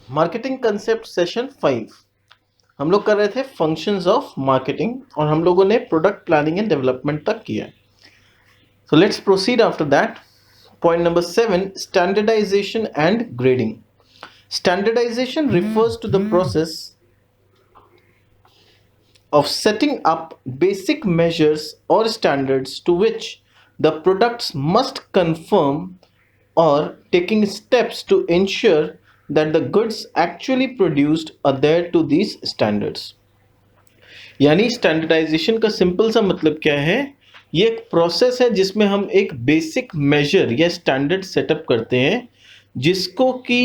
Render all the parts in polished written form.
Marketing concept session 5 हम लोग कर रहे थे फंक्शंस ऑफ मार्केटिंग और हम लोगों ने प्रोडक्ट प्लानिंग एंड डेवलपमेंट तक किया. So let's proceed after that. Point number 7, standardization and grading. Standardization refers to the process of setting up basic measures or standards to which the products must conform or taking steps to ensure that the goods actually produced adhere to these standards. यानी standardisation का simple सा मतलब क्या है? ये एक process है जिसमें हम एक बेसिक मेजर या स्टैंडर्ड सेटअप करते हैं जिसको कि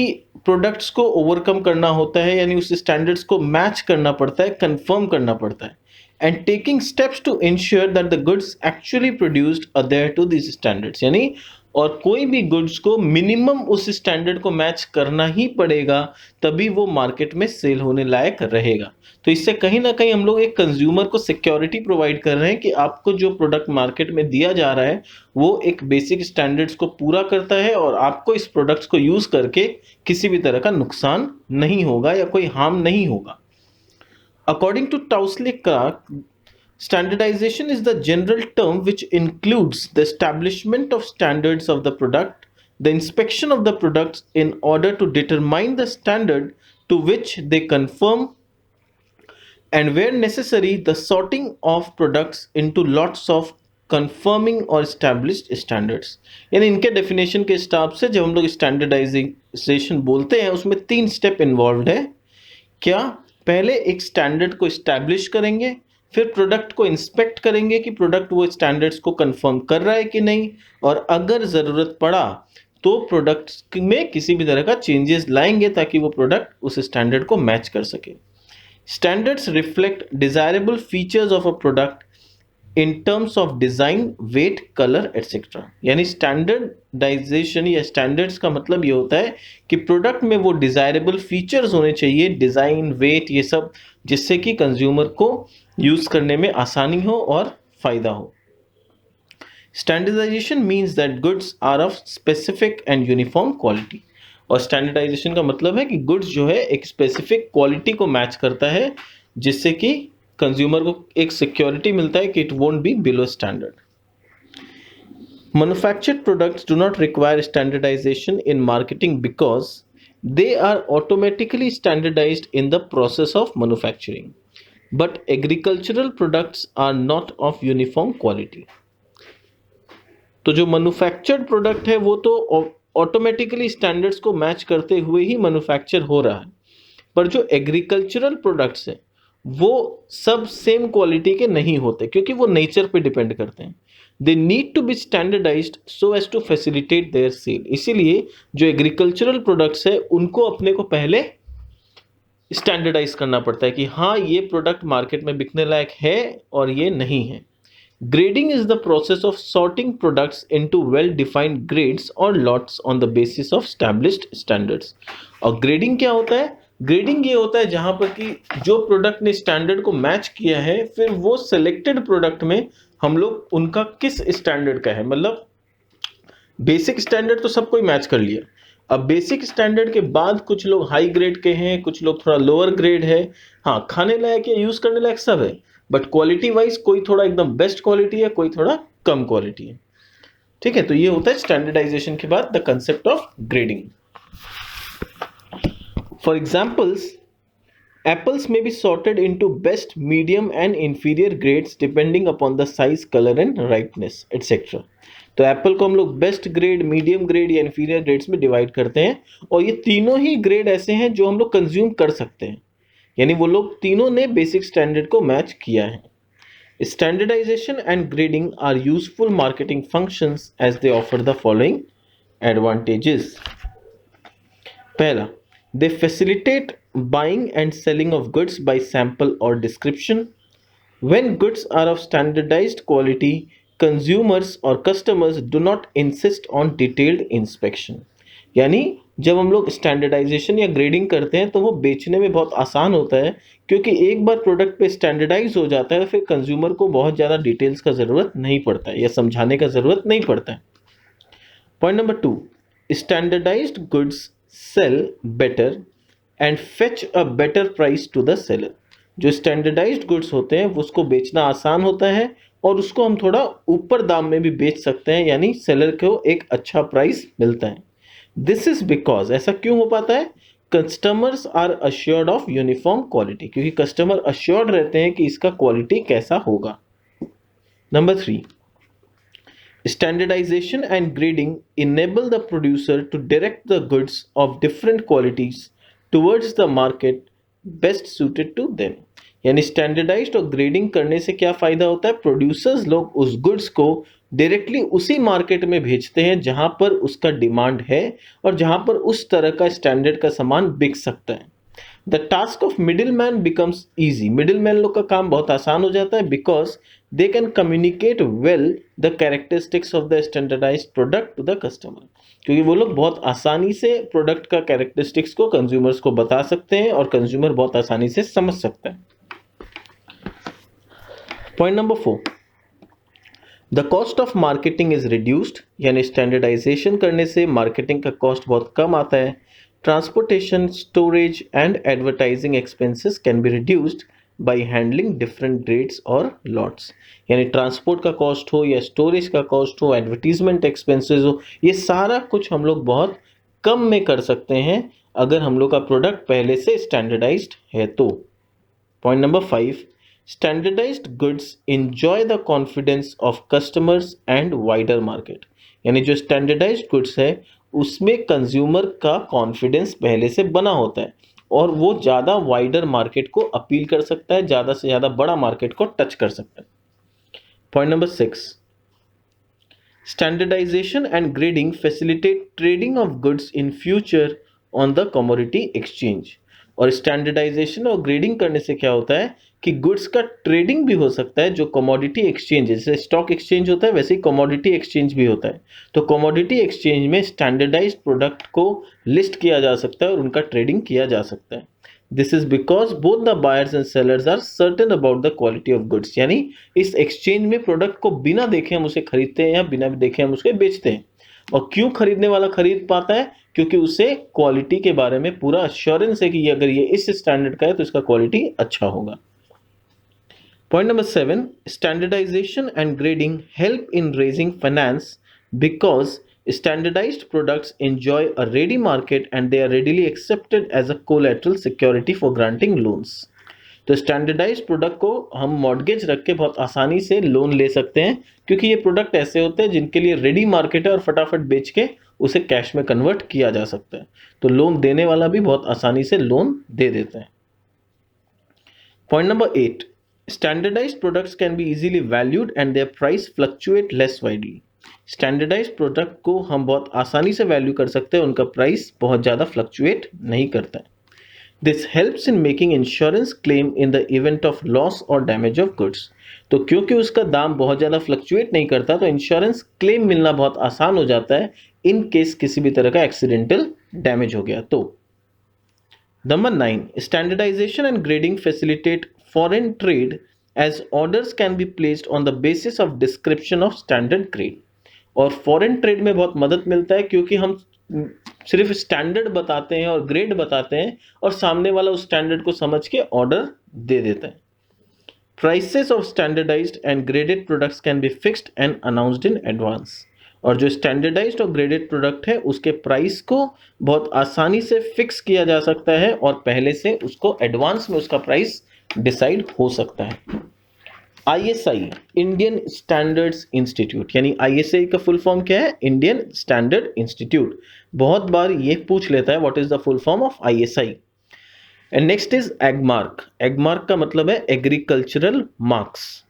प्रोडक्ट्स को ओवरकम करना होता है, यानी उस स्टैंडर्ड्स को मैच करना पड़ता है, कंफर्म करना पड़ता है, and taking steps to ensure that the goods actually produced adhere to this standards. यानी और कोई भी गुड्स को मिनिमम उस स्टैंडर्ड को मैच करना ही पड़ेगा, तभी वो मार्केट में सेल होने लायक रहेगा. तो इससे कहीं ना कहीं हम लोग एक कंज्यूमर को सिक्योरिटी प्रोवाइड कर रहे हैं कि आपको जो प्रोडक्ट मार्केट में दिया जा रहा है वो एक बेसिक स्टैंडर्ड्स को पूरा करता है और आपको इस प्रोडक्ट्स को यूज करके किसी भी तरह का नुकसान नहीं होगा या कोई हार्म नहीं होगा. According to Tousley Clark, standardization is the general term which includes the establishment of standards of the product, the inspection of the products in order to determine the standard to which they conform, and where necessary, the sorting of products into lots of conforming or established standards. यानी इनके definition के हिसाब से जब हम लोग standardisation बोलते हैं उसमें 3 स्टेप इन्वॉल्व है. क्या? पहले एक स्टैंडर्ड को इस्टेब्लिश करेंगे, फिर प्रोडक्ट को इंस्पेक्ट करेंगे कि प्रोडक्ट वो स्टैंडर्ड्स को कंफर्म कर रहा है कि नहीं, और अगर ज़रूरत पड़ा तो प्रोडक्ट में किसी भी तरह का चेंजेस लाएंगे ताकि वो प्रोडक्ट उस स्टैंडर्ड को मैच कर सके. Standards reflect desirable features of a product in terms of design, weight, colour etcetera. यानी स्टैंडर्डाइजेशन या स्टैंडर्ड्स का मतलब ये होता है कि प्रोडक्ट में वो डिज़ायरेबल फीचर्स होने चाहिए, डिज़ाइन, वेट, ये सब, जिससे कि कंज्यूमर को यूज़ करने में आसानी हो और फ़ायदा हो. Standardization means that goods are of specific and uniform quality. और स्टैंडर्डाइजेशन का मतलब है कि गुड्स जो है एक स्पेसिफिक क्वालिटी को मैच करता है, जिससे कि कंज्यूमर को एक सिक्योरिटी मिलता है कि it won't be below standard. Manufactured products do not require standardization in marketing because they are automatically standardized in the process of manufacturing. But agricultural products are not of uniform quality. तो जो manufactured product है वो तो automatically standards को match करते हुए ही manufacture हो रहा है, पर जो एग्रीकल्चरल प्रोडक्ट्स हैं वो सब सेम क्वालिटी के नहीं होते क्योंकि वो नेचर पे डिपेंड करते हैं. They need to be standardized so as to facilitate their sale. इसीलिए जो एग्रीकल्चरल प्रोडक्ट्स है उनको अपने को पहले स्टैंडर्डाइज करना पड़ता है कि हाँ ये प्रोडक्ट मार्केट में बिकने लायक है और ये नहीं है. Grading is the process of sorting products into well-defined grades or lots on the basis of established standards. और grading क्या होता है? Grading ये होता है जहाँ पर कि जो प्रोडक्ट ने स्टैंडर्ड को मैच किया है, फिर वो सेलेक्टेड प्रोडक्ट में हम लोग उनका किस स्टैंडर्ड का है, मतलब बेसिक स्टैंडर्ड तो सब कोई मैच कर लिया. अब बेसिक स्टैंडर्ड के बाद कुछ लोग हाई ग्रेड के हैं, कुछ लोग थोड़ा लोअर ग्रेड है. हाँ, खाने लायक या यूज करने लायक सब है, बट क्वालिटी वाइज कोई थोड़ा एकदम बेस्ट क्वालिटी है, कोई थोड़ा कम क्वालिटी है. ठीक है, तो ये होता है स्टैंडर्डाइजेशन के बाद the concept of grading. For examples, apples may be sorted into best, medium and inferior grades depending upon the size, color and ripeness etc. तो एप्पल को हम लोग बेस्ट ग्रेड, मीडियम ग्रेड या इन्फीरियर ग्रेड्स में divide करते हैं, और ये तीनों ही ग्रेड ऐसे हैं जो हम लोग कंज्यूम कर सकते हैं, यानी वो लोग तीनों ने बेसिक स्टैंडर्ड को मैच किया है. Standardization and grading are useful marketing functions as they offer the following advantages. पहला, they facilitate buying and selling of goods by sample or description. When goods are of standardized quality, consumers or customers do not insist on detailed inspection. यानी जब हम लोग standardisation या grading करते हैं तो वो बेचने में बहुत आसान होता है, क्योंकि एक बार प्रोडक्ट पे स्टैंडर्डाइज हो जाता है फिर कंज्यूमर को बहुत ज़्यादा डिटेल्स का ज़रूरत नहीं पड़ता है या समझाने का ज़रूरत नहीं पड़ता है. Point number 2, standardized goods sell better and fetch a better price to the seller. जो स्टैंडर्डाइज्ड गुड्स होते हैं उसको बेचना आसान होता है और उसको हम थोड़ा ऊपर दाम में भी बेच सकते हैं, यानी सेलर को एक अच्छा प्राइस मिलता है। दिस इज बिकॉज, ऐसा क्यों हो पाता है? Customers are assured of uniform quality, क्योंकि कस्टमर अश्योर्ड रहते हैं कि इसका क्वालिटी कैसा होगा। Number 3, standardization and grading enable the producer to direct the goods of different qualities towards the market best suited to them। यानी स्टैंडर्डाइज्ड और grading करने से क्या फायदा होता है? प्रोड्यूसर्स लोग उस गुड्स को डायरेक्टली उसी मार्केट में भेजते हैं जहां पर उसका डिमांड है और जहां पर उस तरह का स्टैंडर्ड का सामान बिक सकता है। The task of middle man becomes easy, middle man लोग का काम बहुत आसान हो जाता है, because they can communicate well the characteristics of the standardized product to the customer, क्योंकि वो लोग बहुत आसानी से प्रोडक्ट का कैरेक्टरिस्टिक्स को कंज्यूमर्स को बता सकते हैं और कंज्यूमर बहुत आसानी से समझ सकता है। Point number 4, the cost of marketing is reduced, यानी स्टैंडर्डाइजेशन करने से मार्केटिंग का कॉस्ट बहुत कम आता है। Transportation, storage and advertising expenses can be reduced by handling different grades और लॉट्स, यानी ट्रांसपोर्ट का कॉस्ट हो या स्टोरेज का कॉस्ट हो, एडवर्टीजमेंट एक्सपेंसेस हो, ये सारा कुछ हम लोग बहुत कम में कर सकते हैं अगर हम लोग का प्रोडक्ट पहले से स्टैंडर्डाइज्ड है तो। Point number 5, standardized goods enjoy the confidence of customers and wider market, यानी जो स्टैंडर्डाइज्ड गुड्स है उसमें कंज्यूमर का कॉन्फिडेंस पहले से बना होता है और वो ज़्यादा वाइडर मार्केट को अपील कर सकता है, ज़्यादा से ज़्यादा बड़ा मार्केट को टच कर सकता है। Point number 6, standardization and grading facilitate trading of goods in future on the commodity exchange. और स्टैंडर्डाइजेशन और ग्रेडिंग करने से क्या होता है कि गुड्स का ट्रेडिंग भी हो सकता है, जो कमोडिटी एक्सचेंज है, जैसे स्टॉक एक्सचेंज होता है वैसे ही कमोडिटी एक्सचेंज भी होता है। तो कमोडिटी एक्सचेंज में स्टैंडर्डाइज्ड प्रोडक्ट को लिस्ट किया जा सकता है और उनका ट्रेडिंग किया जा सकता है। This is because both the buyers and sellers are certain about the quality of goods, यानी इस एक्सचेंज में प्रोडक्ट को बिना देखे हम उसे खरीदते हैं या बिना देखे हम उसे बेचते हैं। और क्यों खरीदने वाला खरीद पाता है? क्योंकि उसे क्वालिटी के बारे में पूरा अश्योरेंस है कि अगर ये इस स्टैंडर्ड का है तो इसका क्वालिटी अच्छा होगा। Point number 7, standardization and grading help in raising finance because standardized products enjoy a ready market and they are readily accepted as a collateral security for granting loans। तो स्टैंडर्डाइज्ड प्रोडक्ट को हम mortgage रख के बहुत आसानी से loan ले सकते हैं, क्योंकि ये प्रोडक्ट ऐसे होते हैं जिनके लिए रेडी मार्केट है और फटाफट बेच के उसे कैश में कन्वर्ट किया जा सकता है। तो लोन देने वाला भी बहुत आसानी से लोन दे देता है। Point number 8, standardized products can be easily valued and their price fluctuate less widely. Standardized product को हम बहुत आसानी से वैल्यू कर सकते हैं, उनका प्राइस बहुत ज़्यादा फ्लक्चुएट नहीं करता है। This helps in making insurance claim in the event of loss और डैमेज ऑफ गुड्स। तो क्योंकि उसका दाम बहुत ज़्यादा फ्लक्चुएट नहीं करता तो इंश्योरेंस क्लेम मिलना बहुत आसान हो जाता है इन केस किसी भी तरह का एक्सीडेंटल डैमेज हो गया तो। Number 9, standardization and grading facilitate foreign trade as orders can be placed on the basis of description of standard grade. और फॉरेन ट्रेड में बहुत मदद मिलता है क्योंकि हम सिर्फ स्टैंडर्ड बताते हैं और ग्रेड बताते हैं और सामने वाला उस स्टैंडर्ड को समझ के ऑर्डर दे देता है। Prices of standardized and graded products can be fixed and announced in advance. और जो स्टैंडर्डाइज्ड और ग्रेडेड प्रोडक्ट है उसके प्राइस को बहुत आसानी से फिक्स किया जा सकता है और पहले से उसको एडवांस में उसका प्राइस डिसाइड हो सकता है। ISI, इंडियन स्टैंडर्ड्स इंस्टीट्यूट, यानी ISI का फुल फॉर्म क्या है? Indian standard institute. बहुत बार ये पूछ लेता है what is the full form of ISI। And next is Agmark. Agmark का मतलब है agricultural marks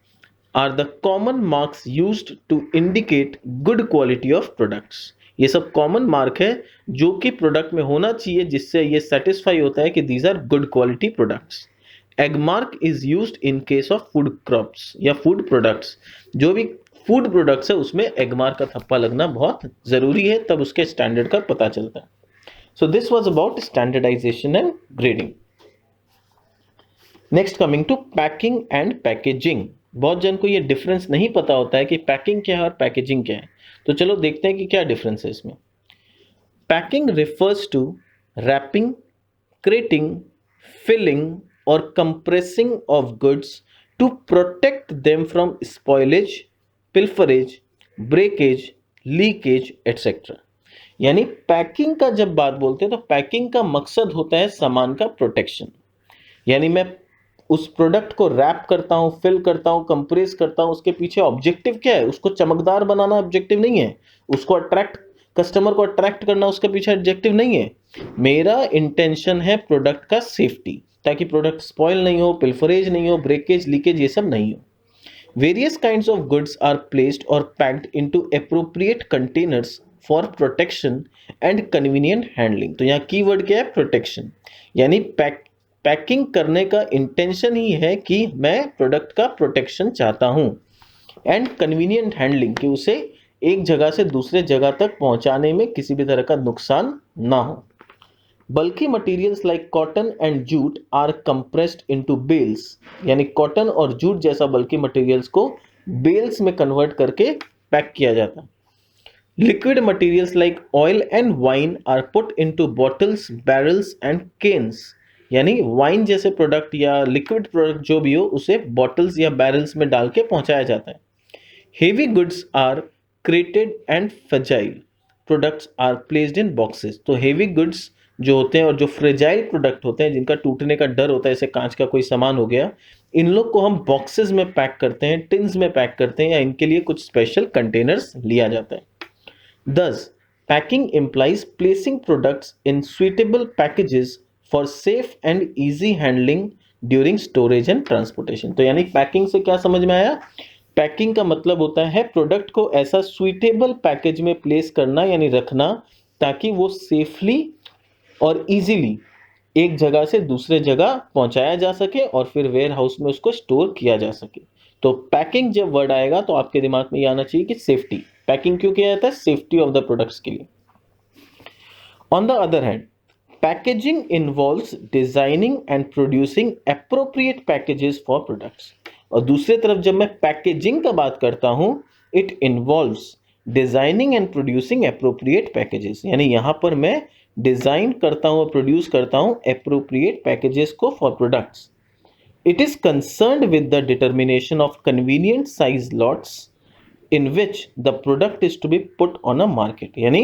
are the common marks used to indicate good quality of products. ये सब कॉमन मार्क है जो कि प्रोडक्ट में होना चाहिए जिससे ये सेटिस्फाई होता है कि these are good quality products. Agmark is used in case of food crops या फूड प्रोडक्ट्स। जो भी फूड प्रोडक्ट्स है उसमें एगमार्क का थप्पा लगना बहुत जरूरी है, तब उसके स्टैंडर्ड का पता चलता है। So this was about standardization and grading. Next coming to packing and packaging. बहुत जन को ये डिफरेंस नहीं पता होता है कि पैकिंग क्या है और पैकेजिंग क्या है, तो चलो देखते हैं कि क्या डिफरेंस है इसमें। Packing refers to wrapping, crating, filling or compressing of goods to protect them from spoilage, pilferage, breakage, leakage etc. यानी पैकिंग का जब बात बोलते हैं तो पैकिंग का मकसद होता है सामान का प्रोटेक्शन। यानी मैं उस प्रोडक्ट को रैप करता हूं, फिल करता हूं, कंप्रेस करता हूं, उसके पीछे ऑब्जेक्टिव क्या है? उसको चमकदार बनाना ऑब्जेक्टिव नहीं है, उसको अट्रैक्ट, कस्टमर को अट्रैक्ट करना उसके पीछे ऑब्जेक्टिव नहीं है। मेरा इंटेंशन है प्रोडक्ट का सेफ्टी, ताकि प्रोडक्ट स्पॉइल नहीं हो, पिल्फरेज नहीं हो, ब्रेकेज, लीकेज ये सब नहीं हो। Various kinds of goods are placed or packed into appropriate containers for protection and convenient handling। तो यहाँ कीवर्ड क्या है? प्रोटेक्शन। यानी पैकिंग करने का इंटेंशन ही है कि मैं प्रोडक्ट का प्रोटेक्शन चाहता हूं, एंड कन्वीनियंट हैंडलिंग, कि उसे एक जगह से दूसरे जगह तक पहुंचाने में किसी भी तरह का नुकसान ना हो। Bulky materials like cotton and jute are compressed into bales. यानी कॉटन और जूट जैसा बल्कि मटेरियल्स को बेल्स में कन्वर्ट करके पैक किया जाता है। Liquid materials like oil and wine are put into bottles, barrels and cans. यानी वाइन जैसे प्रोडक्ट या लिक्विड प्रोडक्ट जो भी हो उसे बॉटल्स या बैरल्स में डाल के पहुंचाया जाता है। Heavy goods are crated and fragile products are placed in boxes. तो हेवी गुड्स जो होते हैं और जो फ्रेजाइल प्रोडक्ट होते हैं, जिनका टूटने का डर होता है, जैसे कांच का कोई सामान हो गया, इन लोग को हम बॉक्सेस में पैक करते हैं, टिन्स में पैक करते हैं, या इनके लिए कुछ स्पेशल कंटेनर्स लिया जाता है। Thus, packing implies placing products in suitable packages for safe and easy handling during storage and transportation। तो यानी पैकिंग से क्या समझ में आया? पैकिंग का मतलब होता है प्रोडक्ट को ऐसा सुइटेबल पैकेज में प्लेस करना, यानी रखना, ताकि वो सेफली और इजीली एक जगह से दूसरे जगह पहुंचाया जा सके और फिर वेयर हाउस में उसको स्टोर किया जा सके। तो पैकिंग जब वर्ड आएगा तो आपके दिमाग में ये आना चाहिए कि सेफ्टी। पैकिंग क्यों किया जाता है? सेफ्टी ऑफ द प्रोडक्ट्स के लिए। On the other hand, packaging involves designing and producing appropriate packages for products. और दूसरी तरफ जब मैं पैकेजिंग का बात करता हूं, it involves designing and producing appropriate packages. यानी यहां पर मैं डिजाइन करता हूं और प्रोड्यूस करता हूं एप्रोप्रिएट पैकेजेस को for products. It is concerned with the determination of convenient size lots in which the product is to be put on a market। यानी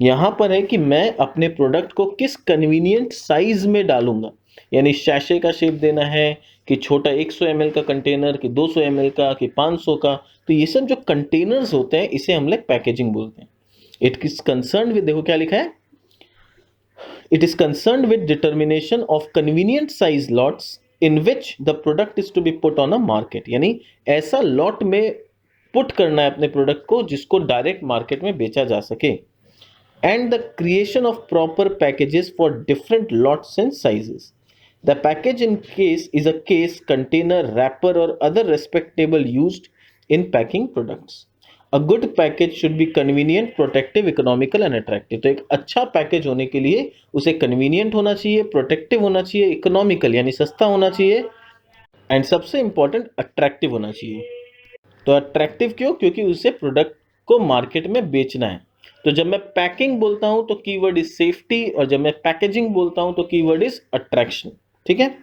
यहां पर है कि मैं अपने प्रोडक्ट को किस कन्वीनियंट साइज में डालूंगा। यानी शैशे का शेप देना है कि छोटा 100 ml का कंटेनर, कि 200 ml का, कि 500 का। तो ये सब जो कंटेनर्स होते हैं इसे हम लोग पैकेजिंग बोलते हैं। इट इज कंसर्न विद, देखो क्या लिखा है, it is concern with determination of convenient size lots in which the product is to be put on a market। यानी ऐसा लॉट में पुट करना है अपने प्रोडक्ट को जिसको डायरेक्ट मार्केट में बेचा जा सके। And the creation of proper packages for different lots and sizes. The package in case is a case, container, wrapper और other respectable used in packing products. A good package should be convenient, protective, economical and attractive. तो एक अच्छा package होने के लिए उसे convenient होना चाहिए, प्रोटेक्टिव होना चाहिए, इकोनॉमिकल यानी सस्ता होना चाहिए, एंड सबसे इंपॉर्टेंट अट्रैक्टिव होना चाहिए। तो अट्रैक्टिव क्यों? क्योंकि उसे प्रोडक्ट को मार्केट में बेचना है। तो जब मैं पैकिंग बोलता हूं तो कीवर्ड इज सेफ्टी, और जब मैं पैकेजिंग बोलता हूं तो कीवर्ड इज अट्रैक्शन। ठीक है।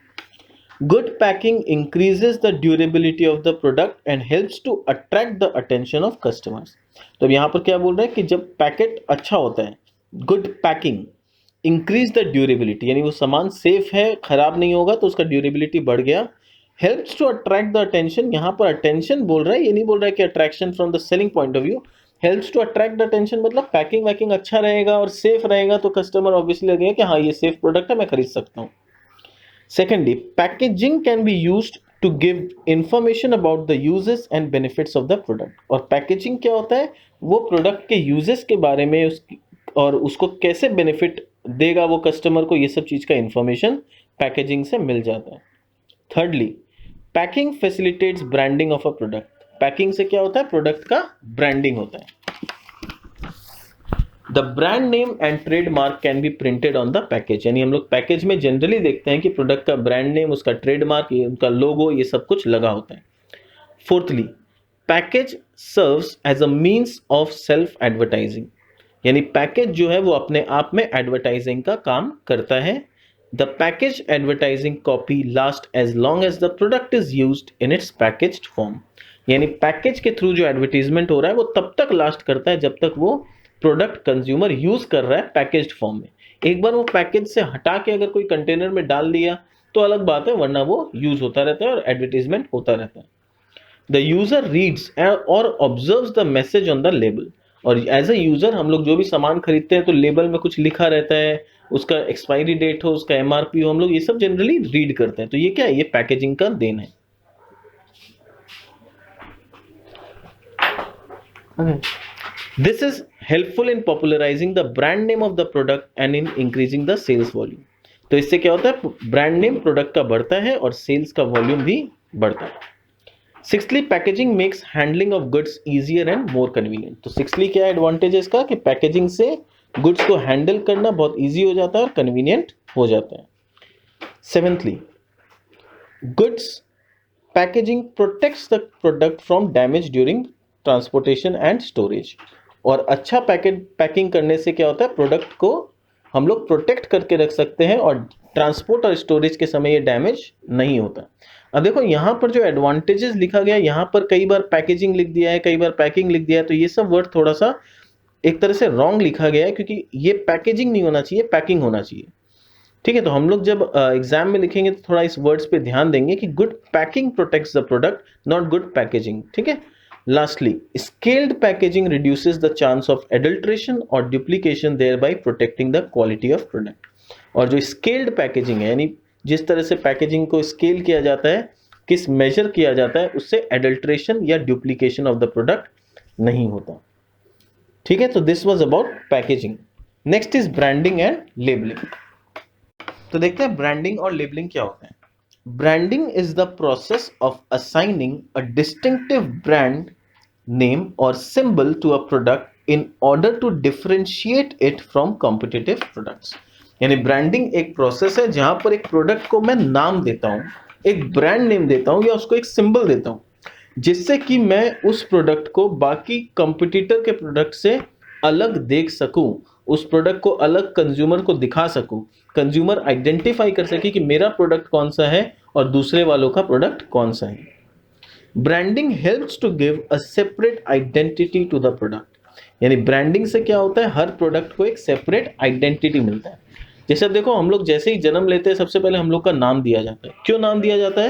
Good packing increases the durability of the product and helps to attract the attention of customers। तो अब यहाँ पर क्या बोल रहे हैं कि जब पैकेट अच्छा होता है, good packing increase the durability, यानी वो सामान सेफ है, खराब नहीं होगा, तो उसका ड्यूरेबिलिटी बढ़ गया। Helps to attract the attention, यहाँ पर अटेंशन बोल रहा है, ये नहीं बोल रहा है कि attraction from the selling point of view. Helps to attract the attention मतलब पैकिंग वैकिंग अच्छा रहेगा और सेफ रहेगा तो कस्टमर ऑब्वियसली लगेगा कि हाँ ये सेफ प्रोडक्ट है, मैं खरीद सकता हूँ। Secondly, packaging can be used to give information about the uses and benefits of the product। और पैकेजिंग क्या होता है? वो प्रोडक्ट के यूजेस के बारे में और उसको कैसे बेनिफिट देगा वो कस्टमर को, ये सब चीज का इंफॉर्मेशन पैकेजिंग से मिल जाता है। Thirdly, packing facilitates branding of a product. Packing से क्या होता है? प्रोडक्ट का ब्रांडिंग होता है। The brand name and trademark can be printed on the package. यानी हम लोग पैकेज में जनरली देखते हैं कि प्रोडक्ट का ब्रांड नेम, उसका ट्रेडमार्क, उनका लोगो, ये सब कुछ लगा होता है। Fourthly, package serves as a means of self advertising. यानी पैकेज जो है वो अपने आप में एडवर्टाइजिंग का काम करता है। The package advertising copy last as long as the product is used in its packaged form. यानी पैकेज के थ्रू जो एडवर्टीजमेंट हो रहा है वो तब तक लास्ट करता है जब तक वो प्रोडक्ट कंज्यूमर यूज कर रहा है पैकेज्ड फॉर्म में। एक बार वो पैकेज से हटा के अगर कोई कंटेनर में डाल दिया तो अलग बात है, वरना वो यूज होता रहता है और एडवर्टीजमेंट होता रहता है। द यूजर रीड्स और observes the message on the label. और एज ए यूजर हम लोग जो भी सामान खरीदते हैं तो लेबल में कुछ लिखा रहता है, उसका एक्सपायरी डेट हो, उसका एमआरपी हो, हम लोग ये सब जनरली रीड करते हैं। तो ये क्या है, ये पैकेजिंग का देन है। This is helpful in popularising the brand name of the product and in increasing the sales volume. तो इससे क्या होता है, ब्रांड नेम प्रोडक्ट का बढ़ता है और सेल्स का वॉल्यूम भी बढ़ता है। Sixthly, packaging makes handling of goods easier and more convenient. तो सिक्सली क्या एडवांटेज है इसका कि पैकेजिंग से गुड्स को हैंडल करना बहुत इजी हो जाता है और कन्वीनियंट हो जाता है। Seventhly, goods packaging protects the product from damage during transportation and storage. और अच्छा पैकिंग करने से क्या होता है, प्रोडक्ट को हम लोग प्रोटेक्ट करके रख सकते हैं और ट्रांसपोर्ट और स्टोरेज के समय ये डैमेज नहीं होता। अब देखो यहाँ पर जो एडवांटेजेस लिखा गया, यहाँ पर कई बार पैकेजिंग लिख दिया है, कई बार पैकिंग लिख दिया है, तो ये सब वर्ड थोड़ा सा एक तरह से रॉन्ग लिखा गया है, क्योंकि ये पैकेजिंग नहीं होना चाहिए, पैकिंग होना चाहिए। ठीक है, तो हम लोग जब एग्जाम में लिखेंगे तो थोड़ा इस वर्ड्स पे ध्यान देंगे कि good packing protects the product, not good packaging. ठीक है। Lastly, scaled packaging reduces the chance of adulteration और duplication, thereby protecting the quality of product. और जो स्केल्ड पैकेजिंग है, यानी जिस तरह से पैकेजिंग को स्केल किया जाता है, किस मेजर किया जाता है, उससे एडल्ट्रेशन या डुप्लीकेशन ऑफ द प्रोडक्ट नहीं होता। ठीक है, तो this was about packaging. Next is branding and labelling. तो देखते हैं ब्रांडिंग और लेबलिंग क्या होता है। Branding is the process of assigning a distinctive brand name और symbol to a product in order to differentiate it from competitive products. यानी branding एक प्रोसेस है जहां पर एक प्रोडक्ट को मैं नाम देता हूं, एक ब्रांड नेम देता हूं या उसको एक सिंबल देता हूं, जिससे कि मैं उस प्रोडक्ट को बाकी कंपटीटर के प्रोडक्ट से अलग देख सकूं, उस प्रोडक्ट को अलग कंज्यूमर को दिखा सकूं, कंज्यूमर आइडेंटिफाई कर सके कि मेरा प्रोडक्ट कौन सा है और दूसरे वालों का प्रोडक्ट कौन सा है। Branding helps to give a separate identity to the product. यानी ब्रांडिंग से क्या होता है, हर प्रोडक्ट को एक सेपरेट आइडेंटिटी मिलता है। जैसे अब देखो, हम लोग जैसे ही जन्म लेते हैं सबसे पहले हम लोग का नाम दिया जाता है। क्यों नाम दिया जाता है?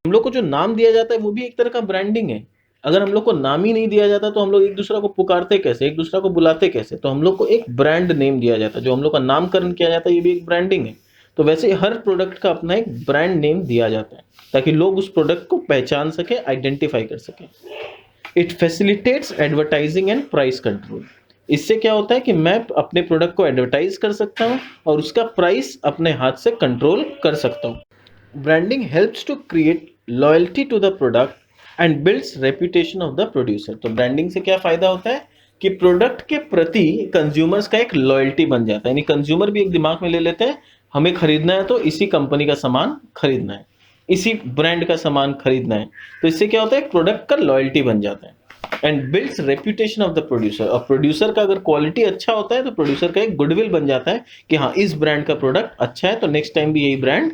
हम लोग को जो नाम दिया जाता है वो भी एक तरह का ब्रांडिंग है। अगर हम लोग को नाम ही नहीं दिया जाता तो हम लोग एक दूसरे को पुकारते कैसे, एक दूसरे को बुलाते कैसे? तो हम लोग को एक ब्रांड नेम दिया जाता है, जो हम लोग का नामकरण किया जाता है, ये भी एक ब्रांडिंग है। तो वैसे ही हर प्रोडक्ट का अपना एक ब्रांड नेम दिया जाता है ताकि लोग उस प्रोडक्ट को पहचान सके, आइडेंटिफाई कर सके। It facilitates advertising and price control. इससे क्या होता है कि मैं अपने प्रोडक्ट को एडवर्टाइज कर सकता हूं और उसका प्राइस अपने हाथ से कंट्रोल कर सकता हूं। Branding helps to create loyalty to the product and builds reputation of the producer. तो ब्रांडिंग से क्या फायदा होता है कि प्रोडक्ट के प्रति कंज्यूमर्स का एक लॉयल्टी बन जाता है। यानी कंज्यूमर भी एक दिमाग में ले लेते हैं, हमें खरीदना है तो इसी कंपनी का सामान खरीदना है, इसी ब्रांड का सामान खरीदना है। तो इससे क्या होता है, प्रोडक्ट का लॉयल्टी बन जाता है। And builds reputation of the producer. और प्रोड्यूसर का अगर क्वालिटी अच्छा होता है तो प्रोड्यूसर का एक गुडविल बन जाता है कि हाँ, इस ब्रांड का प्रोडक्ट अच्छा है तो नेक्स्ट टाइम भी यही ब्रांड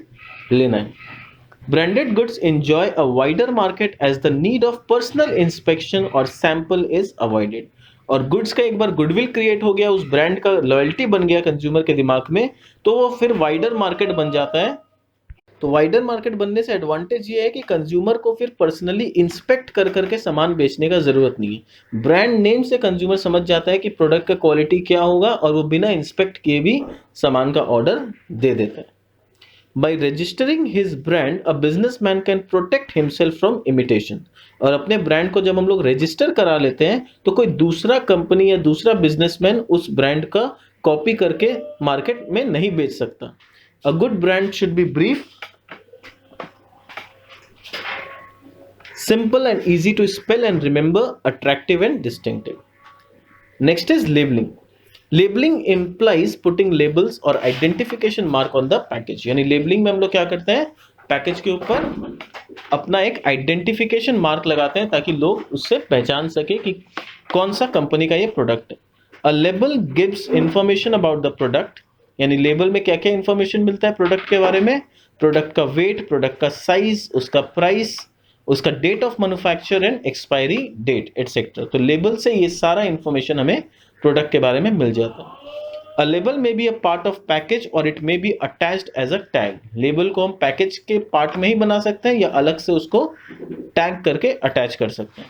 लेना है। Branded goods enjoy a wider market as the need of personal inspection और सैंपल इज अवॉइडेड। और गुड्स का एक बार गुडविल क्रिएट हो गया, उस ब्रांड का लॉयल्टी बन गया कंज्यूमर के दिमाग में, तो वो फिर वाइडर मार्केट बन जाता है। तो वाइडर मार्केट बनने से एडवांटेज ये है कि कंज्यूमर को फिर पर्सनली इंस्पेक्ट कर करके सामान बेचने का जरूरत नहीं है। ब्रांड नेम से कंज्यूमर समझ जाता है कि प्रोडक्ट का क्वालिटी क्या होगा और वो बिना इंस्पेक्ट किए भी सामान का ऑर्डर दे देता है। By registering his brand, a businessman can protect himself from imitation. और अपने ब्रांड को जब हम लोग रजिस्टर करा लेते हैं तो कोई दूसरा कंपनी या दूसरा बिजनेसमैन उस ब्रांड का कॉपी करके मार्केट में नहीं बेच सकता। A good brand should be brief, simple and easy to spell and remember, attractive and distinctive. Next is labeling. Labeling implies putting labels or identification mark on the package. यानी labelling में हम लोग क्या करते हैं, पैकेज के ऊपर अपना एक आइडेंटिफिकेशन मार्क लगाते हैं ताकि लोग उससे पहचान सके कि कौन सा कंपनी का ये प्रोडक्ट है। A label gives information about the product, यानी लेबल में क्या क्या इंफॉर्मेशन मिलता है प्रोडक्ट के बारे में? प्रोडक्ट का वेट, प्रोडक्ट का साइज, उसका प्राइस, उसका date of manufacture and expiry date etcetera. तो लेबल से ये सारा इंफॉर्मेशन हमें प्रोडक्ट के बारे में मिल जाता है। A label may be a part of package or it may be attached as a tag. Label को हम पैकेज के पार्ट में ही बना सकते हैं या अलग से उसको टैग करके अटैच कर सकते हैं।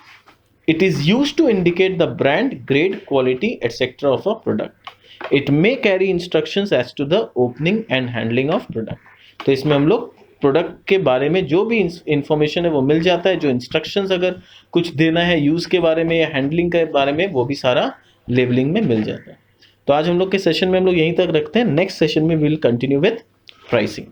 It is used to indicate the brand, grade, quality, etc. of a product. It may carry instructions as to the opening and handling of product. तो इसमें हम लोग प्रोडक्ट के बारे में जो भी इंफॉर्मेशन है वो मिल जाता है, जो इंस्ट्रक्शंस अगर कुछ देना है यूज के बारे में या हैंडलिंग के बारे में, वो भी सारा लेबलिंग में मिल जाता है। तो आज हम लोग के सेशन में हम लोग यहीं तक रखते हैं। नेक्स्ट सेशन में विल कंटिन्यू विथ प्राइसिंग।